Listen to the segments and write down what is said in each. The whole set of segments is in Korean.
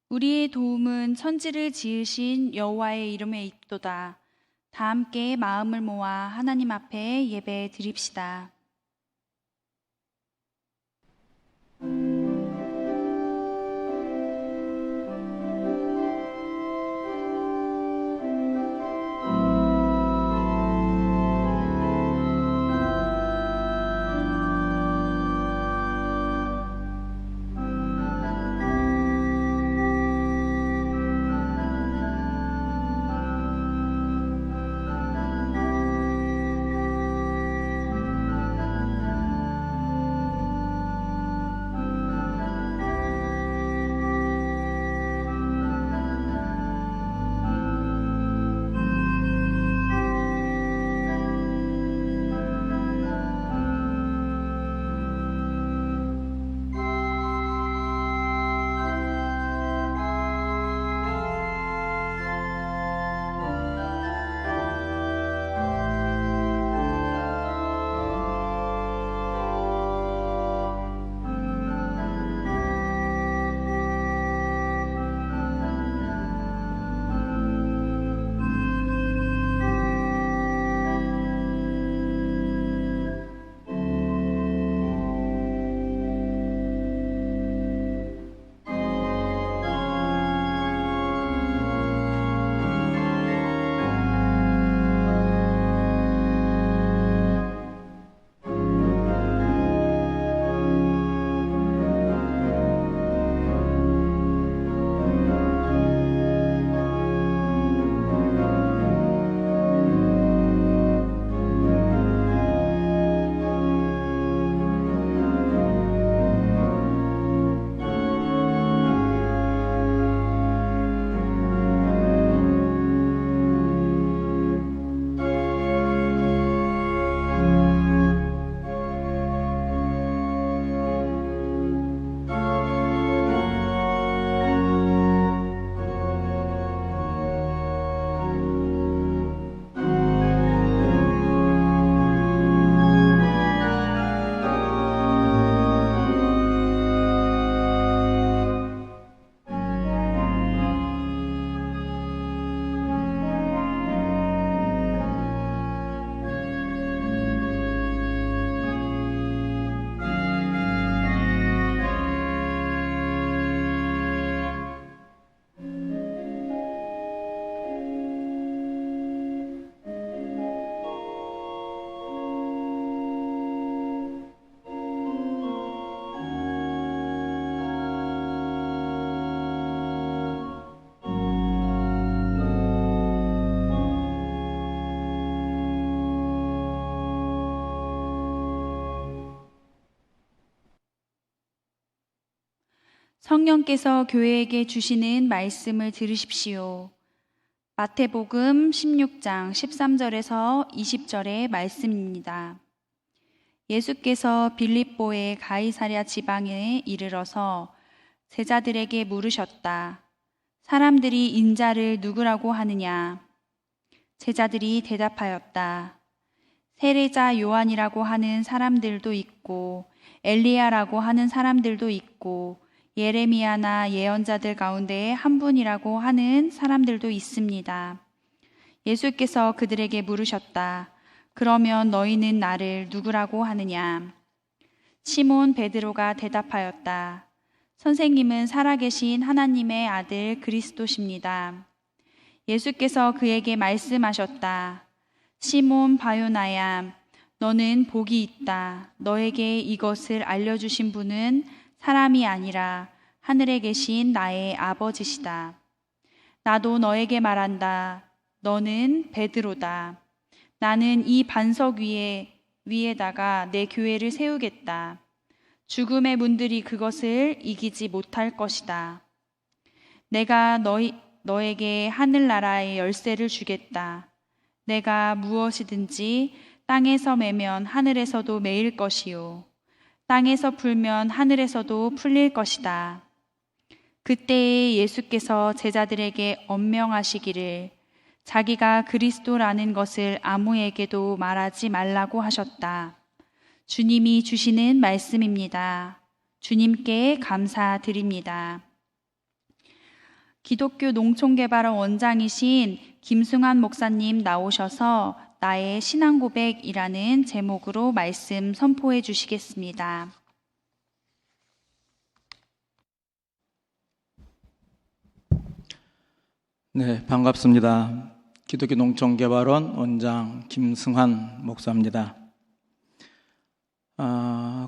우리의 도움은 천지를 지으신 여호와의 이름에 있도다. 다 함께 마음을 모아 하나님 앞에 예배 드립시다. 성령께서 교회에게 주시는 말씀을 들으십시오. 마태복음 16장 13절에서 20절의 말씀입니다. 예수께서 빌립보의 가이사랴 지방에 이르러서 제자들에게 물으셨다. 사람들이 인자를 누구라고 하느냐? 제자들이 대답하였다. 세례자 요한이라고 하는 사람들도 있고 엘리야라고 하는 사람들도 있고 예레미야나 예언자들 가운데 한 분이라고 하는 사람들도 있습니다. 예수께서 그들에게 물으셨다. 그러면 너희는 나를 누구라고 하느냐? 시몬 베드로가 대답하였다. 선생님은 살아계신 하나님의 아들 그리스도십니다. 예수께서 그에게 말씀하셨다. 시몬 바요나야, 너는 복이 있다. 너에게 이것을 알려주신 분은 사람이 아니라 하늘에 계신 나의 아버지시다. 나도 너에게 말한다. 너는 베드로다. 나는 이 반석 위에다가 내 교회를 세우겠다. 죽음의 문들이 그것을 이기지 못할 것이다. 내가 너에게 하늘나라의 열쇠를 주겠다. 내가 무엇이든지 땅에서 매면 하늘에서도 매일 것이요. 땅에서 풀면 하늘에서도 풀릴 것이다. 그때에 예수께서 제자들에게 엄명하시기를 자기가 그리스도라는 것을 아무에게도 말하지 말라고 하셨다. 주님이 주시는 말씀입니다. 주님께 감사드립니다. 기독교 농촌개발원 원장이신 김승환 목사님 나오셔서 나의 신앙고백이라는 제목으로 말씀 선포해 주시겠습니다. 네, 반갑습니다. 기독교 농촌개발원 원장 김승환 목사입니다.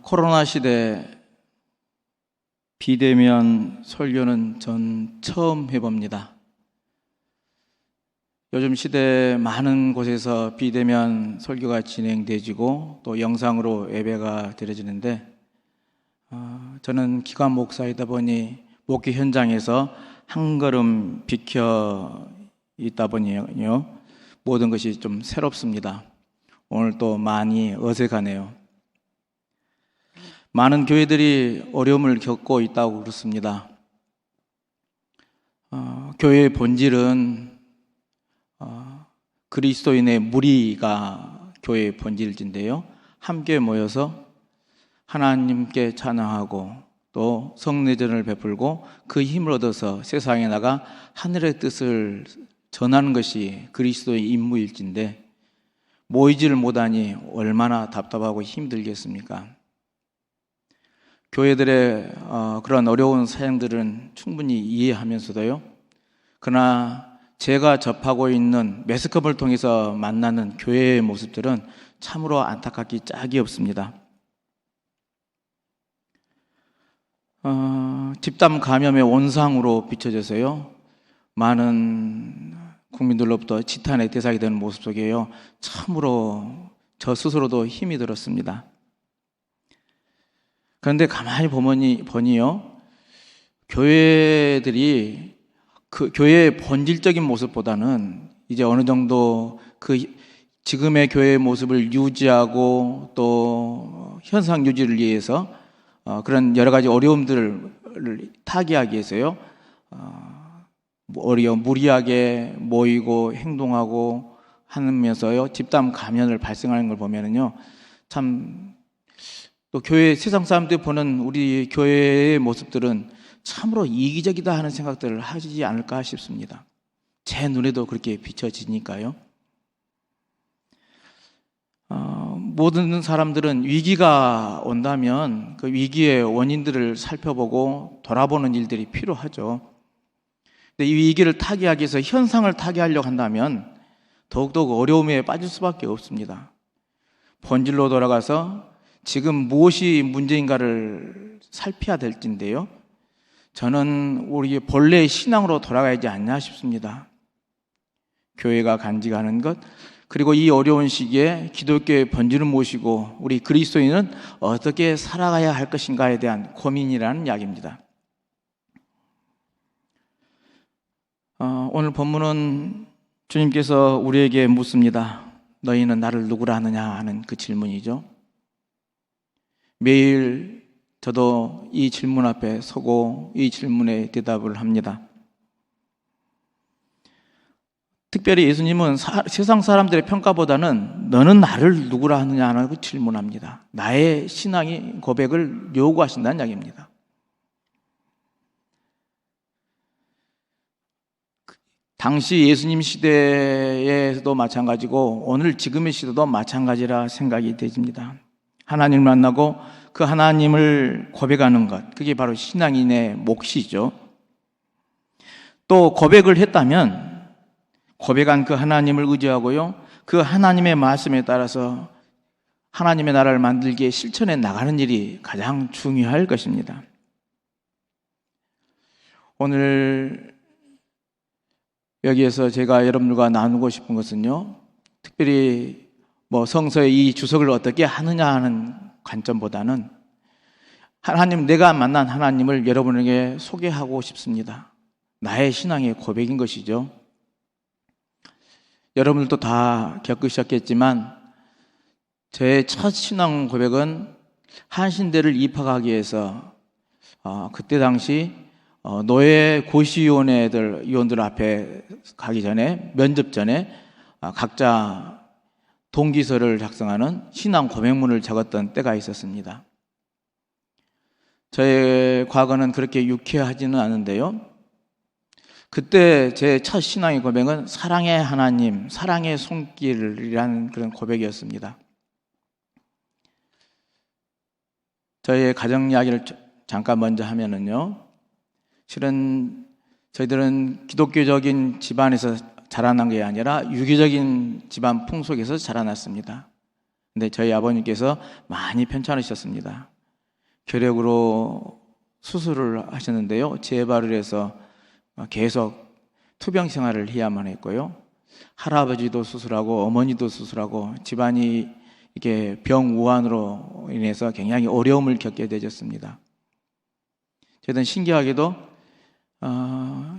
코로나 시대 비대면 설교는 전 처음 해봅니다. 요즘 시대 많은 곳에서 비대면 설교가 진행되지고 또 영상으로 예배가 드려지는데 저는 기관 목사이다 보니 목회 현장에서 한 걸음 비켜 있다 보니요 모든 것이 좀 새롭습니다. 오늘 또 많이 어색하네요. 많은 교회들이 어려움을 겪고 있다고 그렇습니다. 교회의 본질은 그리스도인의 무리가 교회의 본질인데요, 함께 모여서 하나님께 찬양하고 또 성례전을 베풀고 그 힘을 얻어서 세상에 나가 하늘의 뜻을 전하는 것이 그리스도의 임무일진데 모이지를 못하니 얼마나 답답하고 힘들겠습니까? 교회들의 그런 어려운 사역들은 충분히 이해하면서도요, 그러나 제가 접하고 있는 매스컴을 통해서 만나는 교회의 모습들은 참으로 안타깝기 짝이 없습니다. 집단 감염의 원상으로 비춰져서요, 많은 국민들로부터 지탄의 대상이 되는 모습 속에요, 참으로 저 스스로도 힘이 들었습니다. 그런데 가만히 보니요, 교회들이 그 교회의 본질적인 모습보다는 이제 어느 정도 그 지금의 교회의 모습을 유지하고 또 현상 유지를 위해서 그런 여러 가지 어려움들을 타개하기 위해서요, 무리하게 모이고 행동하고 하면서요, 집단 감염을 발생하는 걸 보면은요, 참 또 교회 세상 사람들이 보는 우리 교회의 모습들은 참으로 이기적이다 하는 생각들을 하지 않을까 싶습니다. 제 눈에도 그렇게 비춰지니까요. 모든 사람들은 위기가 온다면 그 위기의 원인들을 살펴보고 돌아보는 일들이 필요하죠. 근데 이 위기를 타개하기 위해서 현상을 타개하려고 한다면 더욱더욱 어려움에 빠질 수밖에 없습니다. 본질로 돌아가서 지금 무엇이 문제인가를 살펴야 될진데요, 저는 우리 본래의 신앙으로 돌아가야지 않냐 싶습니다. 교회가 간직하는 것, 그리고 이 어려운 시기에 기독교의 본질을 모시고 우리 그리스도인은 어떻게 살아가야 할 것인가에 대한 고민이라는 이야기입니다. 오늘 본문은 주님께서 우리에게 묻습니다. 너희는 나를 누구라 하느냐 하는 그 질문이죠. 매일 저도 이 질문 앞에 서고 이 질문에 대답을 합니다. 특별히 예수님은 세상 사람들의 평가보다는 너는 나를 누구라 하느냐고 질문합니다. 나의 신앙의 고백을 요구하신다는 이야기입니다. 당시 예수님 시대에도 마찬가지고 오늘 지금의 시대도 마찬가지라 생각이 되집니다. 하나님을 만나고 그 하나님을 고백하는 것, 그게 바로 신앙인의 몫이죠. 또 고백을 했다면 고백한 그 하나님을 의지하고요, 그 하나님의 말씀에 따라서 하나님의 나라를 만들기에 실천해 나가는 일이 가장 중요할 것입니다. 오늘 여기에서 제가 여러분들과 나누고 싶은 것은요, 특별히 성서의 이 주석을 어떻게 하느냐 하는 관점보다는 하나님, 내가 만난 하나님을 여러분에게 소개하고 싶습니다. 나의 신앙의 고백인 것이죠. 여러분들도 다 겪으셨겠지만 제 첫 신앙 고백은 한신대를 입학하기 위해서 그때 당시 노예 고시위원들 앞에 가기 전에, 면접 전에 각자 동기서를 작성하는 신앙 고백문을 적었던 때가 있었습니다. 저의 과거는 그렇게 유쾌하지는 않은데요, 그때 제 첫 신앙의 고백은 사랑의 하나님, 사랑의 손길이라는 그런 고백이었습니다. 저희의 가정 이야기를 잠깐 먼저 하면은요, 실은 저희들은 기독교적인 집안에서 자라난 게 아니라 유교적인 집안 풍속에서 자라났습니다. 근데 저희 아버님께서 많이 편찮으셨습니다. 결핵으로 수술을 하셨는데요, 재발을 해서 계속 투병 생활을 해야만 했고요. 할아버지도 수술하고 어머니도 수술하고 집안이 이게 병우환으로 인해서 굉장히 어려움을 겪게 되었습니다. 저희는 신기하게도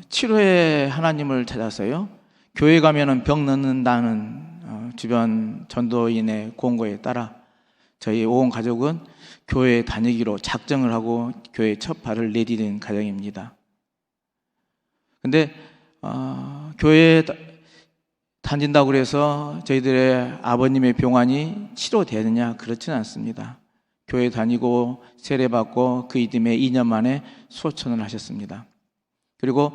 치료의 하나님을 찾았어요. 교회 가면은 병 낫는다는 주변 전도인의 권고에 따라 저희 온 가족은 교회에 다니기로 작정을 하고 교회에 첫 발을 내디딘 가정입니다. 근데 교회에 다닌다고 그래서 저희들의 아버님의 병환이 치료되느냐? 그렇지는 않습니다. 교회 다니고 세례받고 그 이듬해 2년 만에 소천을 하셨습니다. 그리고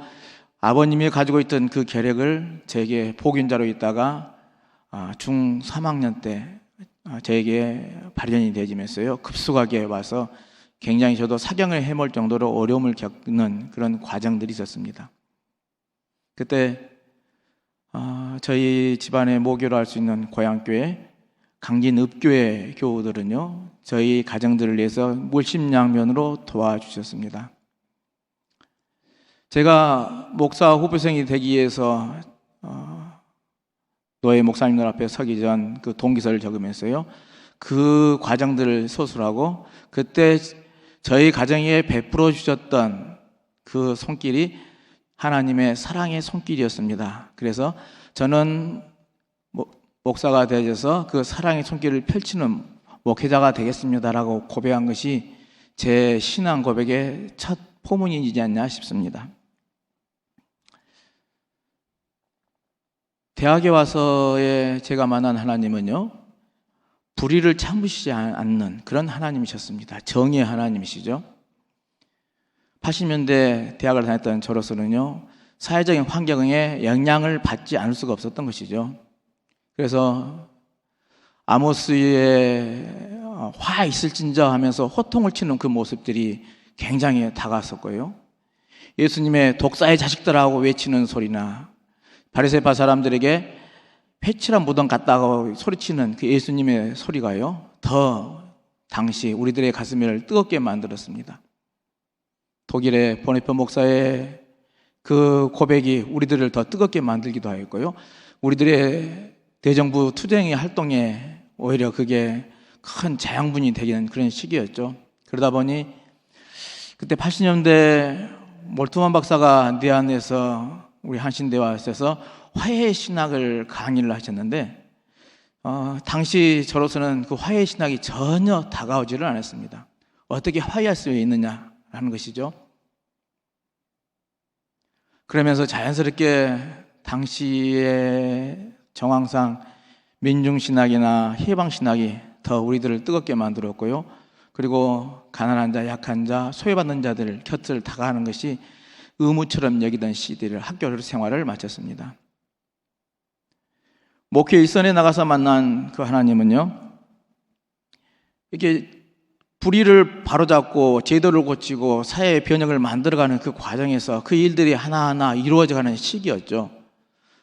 아버님이 가지고 있던 그 결핵을 제게 복균자로 있다가 중 3학년 때 저에게 발현이 되지면서요, 급속하게 와서 굉장히 저도 사경을 해볼 정도로 어려움을 겪는 그런 과정들이 있었습니다. 그때 저희 집안의 모교로 할 수 있는 고향교회 강진읍교회 교우들은요, 저희 가정들을 위해서 물심양면으로 도와주셨습니다. 제가 목사 후보생이 되기 위해서 노예 목사님들 앞에 서기 전 그 동기서를 적으면서요, 그 과정들을 서술하고 그때 저희 가정에 베풀어 주셨던 그 손길이 하나님의 사랑의 손길이었습니다. 그래서 저는 목사가 되어서 그 사랑의 손길을 펼치는 목회자가 되겠습니다라고 고백한 것이 제 신앙 고백의 첫 포문이지 않냐 싶습니다. 대학에 와서의 제가 만난 하나님은요, 불의를 참으시지 않는 그런 하나님이셨습니다. 정의의 하나님이시죠. 80년대 대학을 다녔던 저로서는요, 사회적인 환경에 영향을 받지 않을 수가 없었던 것이죠. 그래서 아모스의 화 있을진저 하면서 호통을 치는 그 모습들이 굉장히 다가왔었고요. 예수님의 독사의 자식들하고 외치는 소리나 바리새파 사람들에게 회칠한 무덤 같다고 소리치는 그 예수님의 소리가요, 더 당시 우리들의 가슴을 뜨겁게 만들었습니다. 독일의 보네퍼 목사의 그 고백이 우리들을 더 뜨겁게 만들기도 하였고요, 우리들의 대정부 투쟁의 활동에 오히려 그게 큰 재앙분이 되는 그런 시기였죠. 그러다 보니 그때 80년대 몰트만 박사가 내한에서 우리 한신대와에서 화해 신학을 강의를 하셨는데 당시 저로서는 그 화해 신학이 전혀 다가오지를 않았습니다. 어떻게 화해할 수 있느냐라는 것이죠. 그러면서 자연스럽게 당시의 정황상 민중신학이나 해방신학이 더 우리들을 뜨겁게 만들었고요, 그리고 가난한 자, 약한 자, 소외받는 자들 곁을 다가가는 것이 의무처럼 여기던 시대를 학교 생활을 마쳤습니다. 목회 일선에 나가서 만난 그 하나님은요, 이게 불의를 바로잡고 제도를 고치고 사회의 변혁을 만들어가는 그 과정에서 그 일들이 하나하나 이루어져가는 시기였죠.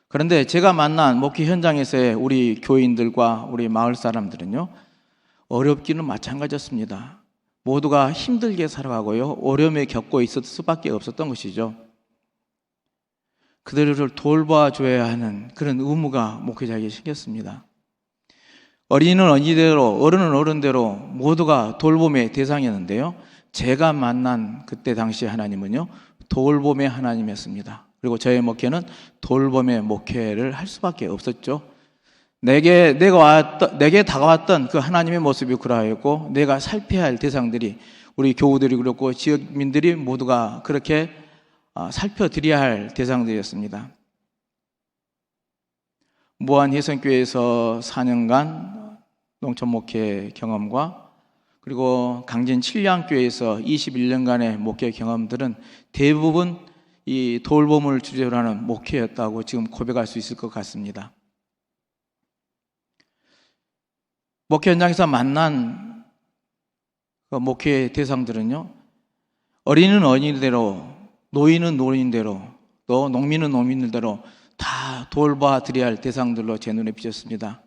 그런데 제가 만난 목회 현장에서의 우리 교인들과 우리 마을 사람들은요, 어렵기는 마찬가지였습니다. 모두가 힘들게 살아가고요, 어려움에 겪고 있을 수밖에 없었던 것이죠. 그들을 돌봐줘야 하는 그런 의무가 목회자에게 생겼습니다. 어린이는 어린이대로, 어른은 어른대로 모두가 돌봄의 대상이었는데요, 제가 만난 그때 당시 하나님은요, 돌봄의 하나님이었습니다. 그리고 저의 목회는 돌봄의 목회를 할 수밖에 없었죠. 내게 다가왔던 그 하나님의 모습이 그러하였고, 내가 살펴야 할 대상들이, 우리 교우들이 그렇고 지역민들이 모두가 그렇게 살펴드려야 할 대상들이었습니다. 무안혜성교회에서 4년간 농촌 목회 경험과 그리고 강진 칠량교회에서 21년간의 목회 경험들은 대부분 이 돌봄을 주제로 하는 목회였다고 지금 고백할 수 있을 것 같습니다. 목회 현장에서 만난 그 목회 대상들은요, 어린이는 어린이대로, 노인은 노인대로, 또 농민은 농민들대로 다 돌봐드려야 할 대상들로 제 눈에 비쳤습니다.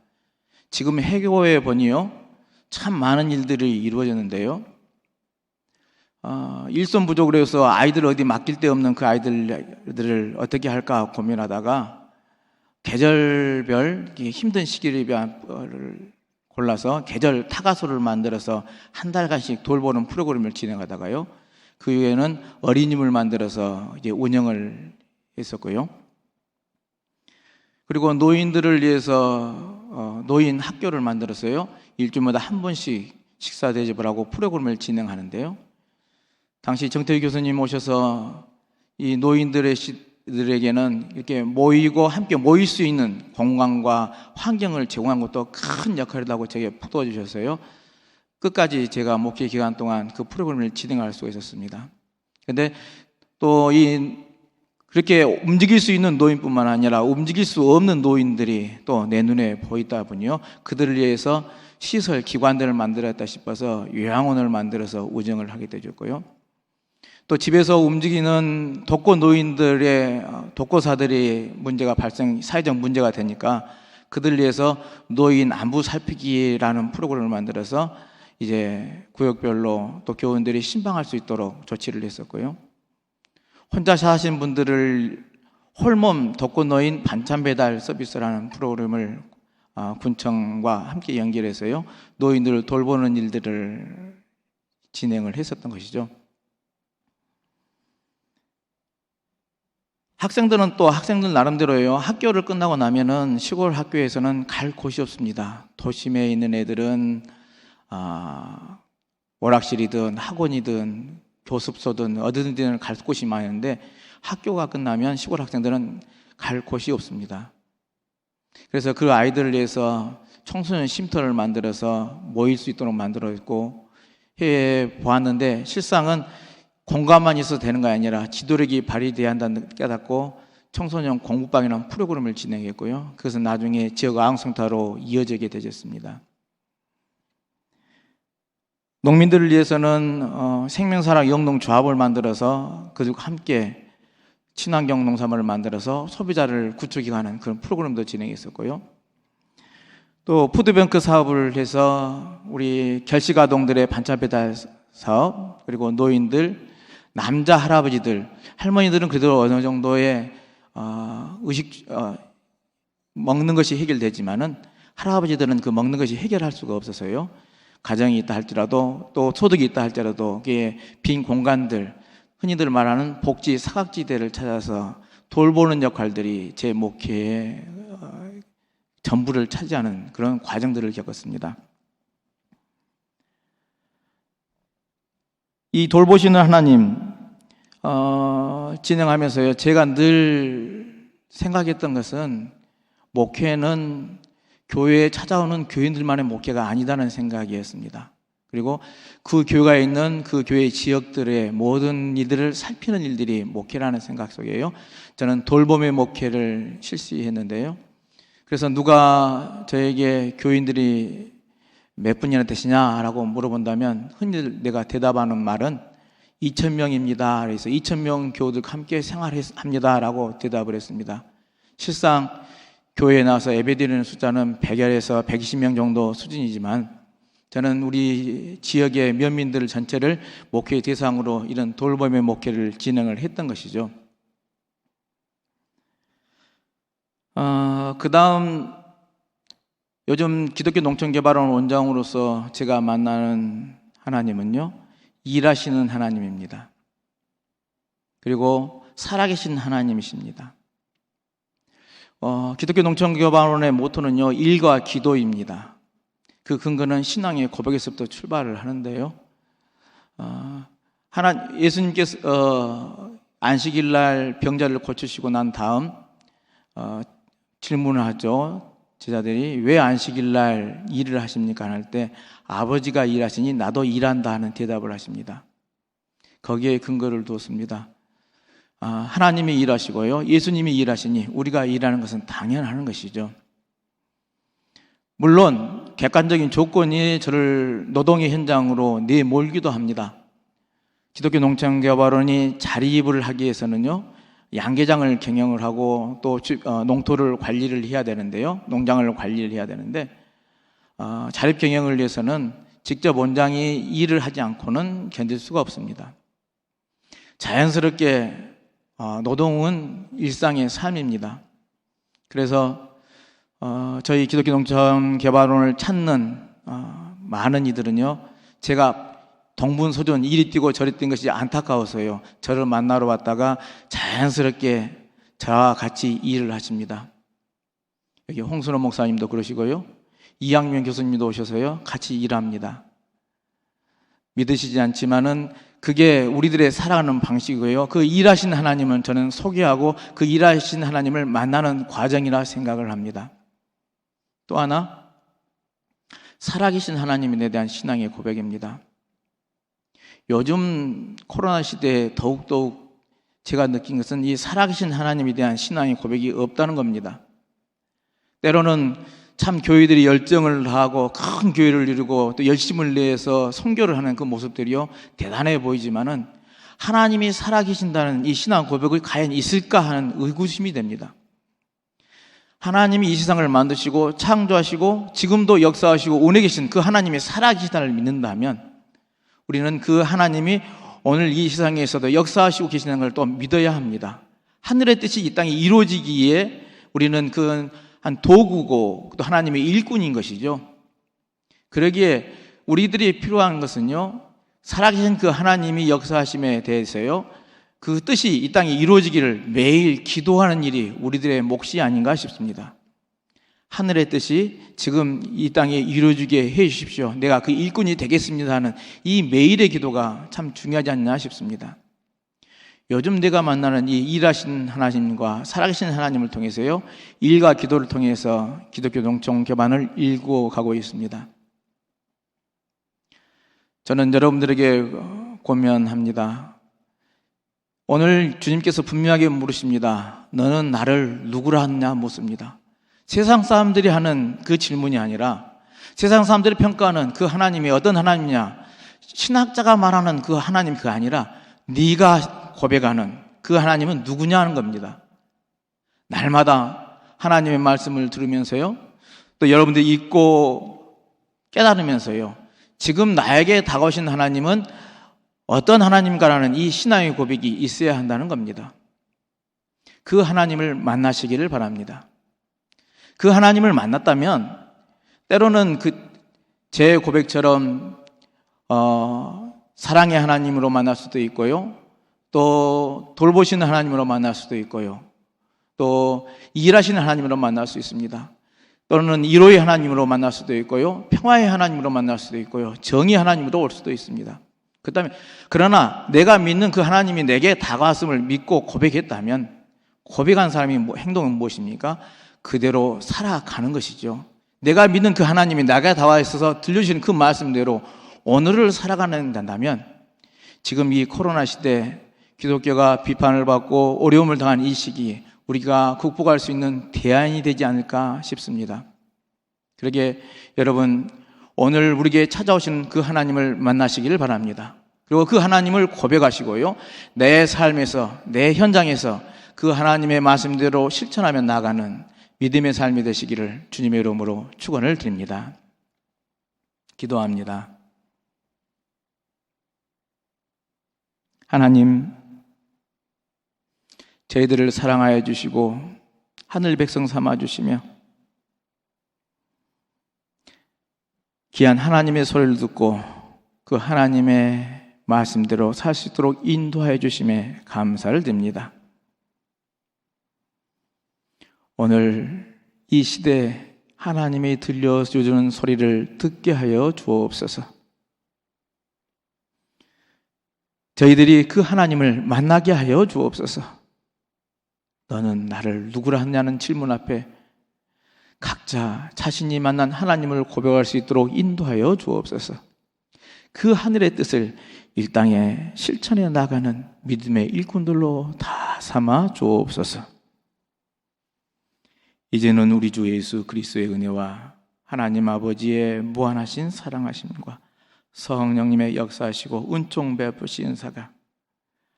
지금 해교에 보니요, 참 많은 일들이 이루어졌는데요. 일손 부족으로 해서 아이들 어디 맡길 데 없는 그 아이들을 어떻게 할까 고민하다가 계절별 힘든 시기를 골라서 계절 타가소를 만들어서 한 달간씩 돌보는 프로그램을 진행하다가요, 그 이후에는 어린이집을 만들어서 이제 운영을 했었고요. 그리고 노인들을 위해서 노인 학교를 만들었어요. 일주일마다 한 번씩 식사 대접을 하고 프로그램을 진행하는데요. 당시 정태희 교수님 오셔서 이 노인들에게는 이렇게 모이고 함께 모일 수 있는 공간과 환경을 제공한 것도 큰 역할이라고 제게 북돋아 주셨어요. 끝까지 제가 목회 기간 동안 그 프로그램을 진행할 수가 있었습니다. 그런데 또 그렇게 움직일 수 있는 노인뿐만 아니라 움직일 수 없는 노인들이 또 내 눈에 보이다 보니요, 그들을 위해서 시설, 기관들을 만들었다 싶어서 요양원을 만들어서 운영을 하게 되었고요. 또 집에서 움직이는 독거 노인들의 독거사들이 사회적 문제가 되니까 그들을 위해서 노인 안부 살피기라는 프로그램을 만들어서 이제 구역별로 또 교원들이 신방할 수 있도록 조치를 했었고요. 혼자 사신 분들을 홀몸 독거노인 반찬 배달 서비스라는 프로그램을 군청과 함께 연결해서요, 노인들을 돌보는 일들을 진행을 했었던 것이죠. 학생들은 또 학생들 나름대로요, 학교를 끝나고 나면은 시골 학교에서는 갈 곳이 없습니다. 도심에 있는 애들은 오락실이든 학원이든 교습소든 어디든 갈 곳이 많은데, 학교가 끝나면 시골 학생들은 갈 곳이 없습니다. 그래서 그 아이들을 위해서 청소년 쉼터를 만들어서 모일 수 있도록 만들어있고 해 보았는데, 실상은 공간만 있어도 되는 게 아니라 지도력이 발휘돼야 한다는 깨닫고 청소년 공부방이라는 프로그램을 진행했고요. 그것은 나중에 지역 아흥센터로 이어지게 되었습니다. 농민들을 위해서는 생명사랑 영농조합을 만들어서 그들과 함께 친환경 농산물을 만들어서 소비자를 구축하는 그런 프로그램도 진행했었고요. 또 푸드뱅크 사업을 해서 우리 결식아동들의 반찬 배달 사업, 그리고 노인들, 남자 할아버지들, 할머니들은 그래도 어느 정도의 먹는 것이 해결되지만은 할아버지들은 그 먹는 것이 해결할 수가 없어서요, 가정이 있다 할지라도 또 소득이 있다 할지라도 그게 빈 공간들, 흔히들 말하는 복지 사각지대를 찾아서 돌보는 역할들이 제 목회의 전부를 차지하는 그런 과정들을 겪었습니다. 이 돌보시는 하나님 진행하면서요, 제가 늘 생각했던 것은 목회는 교회에 찾아오는 교인들만의 목회가 아니다는 생각이었습니다. 그리고 그 교회가 있는 그 교회 지역들의 모든 이들을 살피는 일들이 목회라는 생각 속에요, 저는 돌봄의 목회를 실시했는데요. 그래서 누가 저에게 교인들이 몇 분이나 되시냐라고 물어본다면 흔히 내가 대답하는 말은 2,000명입니다. 그래서 2,000명 교우들과 함께 생활합니다라고 대답을 했습니다. 실상 교회에 나와서 예배드리는 숫자는 100여에서 120명 정도 수준이지만 저는 우리 지역의 면민들 전체를 목회의 대상으로 이런 돌봄의 목회를 진행을 했던 것이죠. 그 다음 요즘 기독교 농촌개발원 원장으로서 제가 만나는 하나님은요, 일하시는 하나님입니다. 그리고 살아계신 하나님이십니다. 기독교 농촌개발원의 모토는요, 일과 기도입니다. 그 근거는 신앙의 고백에서부터 출발을 하는데요. 예수님께서 안식일 날 병자를 고치시고 난 다음 질문을 하죠. 제자들이 왜 안식일 날 일을 하십니까? 할 때 아버지가 일하시니 나도 일한다 하는 대답을 하십니다. 거기에 근거를 두었습니다. 하나님이 일하시고요, 예수님이 일하시니 우리가 일하는 것은 당연한 것이죠. 물론 객관적인 조건이 저를 노동의 현장으로 내몰기도 합니다. 기독교 농촌개발원이 자립을 하기 위해서는요, 양계장을 경영을 하고 또 농토를 관리를 해야 되는데요, 농장을 관리를 해야 되는데, 자립 경영을 위해서는 직접 원장이 일을 하지 않고는 견딜 수가 없습니다. 자연스럽게 노동은 일상의 삶입니다. 그래서 저희 기독교 농촌개발원을 찾는 많은 이들은요, 제가 동분서주는 이리 뛰고 저리 뛴 것이 안타까워서요, 저를 만나러 왔다가 자연스럽게 저와 같이 일을 하십니다. 여기 홍순호 목사님도 그러시고요, 이양면 교수님도 오셔서요, 같이 일합니다. 믿으시지 않지만은 그게 우리들의 살아가는 방식이고요, 그 일하신 하나님은 저는 소개하고 그 일하신 하나님을 만나는 과정이라 생각을 합니다. 또 하나, 살아계신 하나님에 대한 신앙의 고백입니다. 요즘 코로나 시대에 더욱더욱 제가 느낀 것은 이 살아계신 하나님에 대한 신앙의 고백이 없다는 겁니다. 때로는 참 교회들이 열정을 다하고 큰 교회를 이루고 또 열심을 내서 선교를 하는 그 모습들이요, 대단해 보이지만은 하나님이 살아계신다는 이 신앙 고백이 과연 있을까 하는 의구심이 됩니다. 하나님이 이 세상을 만드시고 창조하시고 지금도 역사하시고 은혜 계신 그 하나님이 살아계시다를 믿는다면 우리는 그 하나님이 오늘 이 세상에서도 역사하시고 계시는 걸 또 믿어야 합니다. 하늘의 뜻이 이 땅에 이루어지기에 우리는 그 한 도구고 또 하나님의 일꾼인 것이죠. 그러기에 우리들이 필요한 것은요, 살아계신 그 하나님이 역사하심에 대해서요, 그 뜻이 이 땅에 이루어지기를 매일 기도하는 일이 우리들의 몫이 아닌가 싶습니다. 하늘의 뜻이 지금 이 땅에 이루어지게 해 주십시오, 내가 그 일꾼이 되겠습니다 하는 이 매일의 기도가 참 중요하지 않나 싶습니다. 요즘 내가 만나는 이 일하신 하나님과 살아계신 하나님을 통해서요, 일과 기도를 통해서 기독교 농촌개발을 일구어 가고 있습니다. 저는 여러분들에게 권면합니다. 오늘 주님께서 분명하게 물으십니다. 너는 나를 누구라 하느냐 묻습니다. 세상 사람들이 하는 그 질문이 아니라 세상 사람들이 평가하는 그 하나님이 어떤 하나님이냐, 신학자가 말하는 그 하나님 그거 아니라 네가 고백하는 그 하나님은 누구냐 하는 겁니다. 날마다 하나님의 말씀을 들으면서요, 또 여러분들이 읽고 깨달으면서요, 지금 나에게 다가오신 하나님은 어떤 하나님인가라는 이 신앙의 고백이 있어야 한다는 겁니다. 그 하나님을 만나시기를 바랍니다. 그 하나님을 만났다면 때로는 제 고백처럼 사랑의 하나님으로 만날 수도 있고요, 또 돌보시는 하나님으로 만날 수도 있고요, 또 일하시는 하나님으로 만날 수 있습니다. 또는 위로의 하나님으로 만날 수도 있고요, 평화의 하나님으로 만날 수도 있고요, 정의 하나님으로 올 수도 있습니다. 그다음에 그러나 내가 믿는 그 하나님이 내게 다가왔음을 믿고 고백했다면 고백한 사람이 행동은 무엇입니까? 그대로 살아가는 것이죠. 내가 믿는 그 하나님이 나에게 다가와 있어서 들려주시는 그 말씀대로 오늘을 살아가는다면 지금 이 코로나 시대 기독교가 비판을 받고 어려움을 당한 이 시기에 우리가 극복할 수 있는 대안이 되지 않을까 싶습니다. 그러기에 여러분, 오늘 우리에게 찾아오시는 그 하나님을 만나시기를 바랍니다. 그리고 그 하나님을 고백하시고요, 내 삶에서, 내 현장에서 그 하나님의 말씀대로 실천하며 나아가는 믿음의 삶이 되시기를 주님의 이름으로 축원을 드립니다. 기도합니다. 하나님, 저희들을 사랑하여 주시고 하늘 백성 삼아 주시며 귀한 하나님의 소리를 듣고 그 하나님의 말씀대로 살 수 있도록 인도하여 주심에 감사를 드립니다. 오늘 이 시대에 하나님이 들려주는 소리를 듣게 하여 주옵소서. 저희들이 그 하나님을 만나게 하여 주옵소서. 너는 나를 누구라 하냐는 질문 앞에 각자 자신이 만난 하나님을 고백할 수 있도록 인도하여 주옵소서. 그 하늘의 뜻을 이 땅에 실천해 나가는 믿음의 일꾼들로 다 삼아 주옵소서. 이제는 우리 주 예수 그리스도의 은혜와 하나님 아버지의 무한하신 사랑하심과 성령님의 역사하시고 은총 베푸신 은사가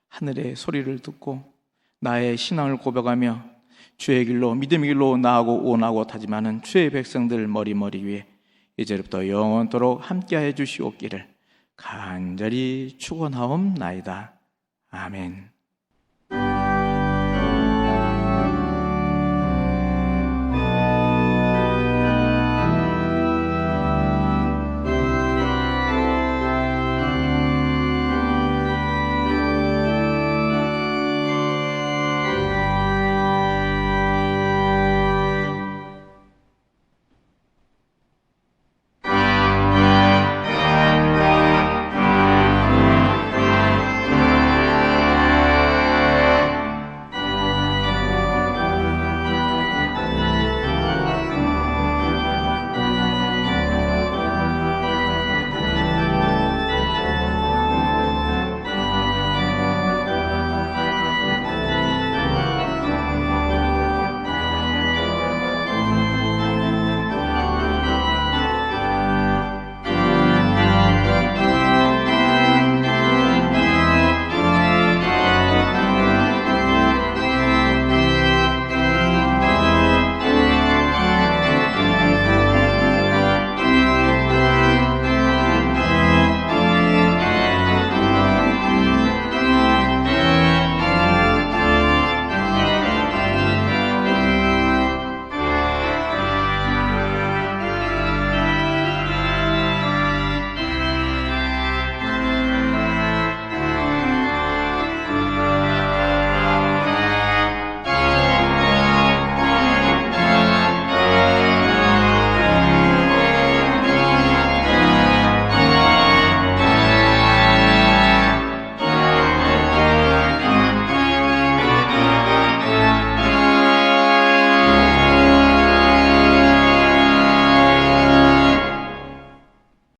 하늘의 소리를 듣고 나의 신앙을 고백하며 주의 길로 믿음의 길로 나아가고 원하고 다짐하는 주의 백성들 머리 위에 이제부터 영원토록 함께하여 주시옵기를 간절히 축원하옵나이다. 아멘.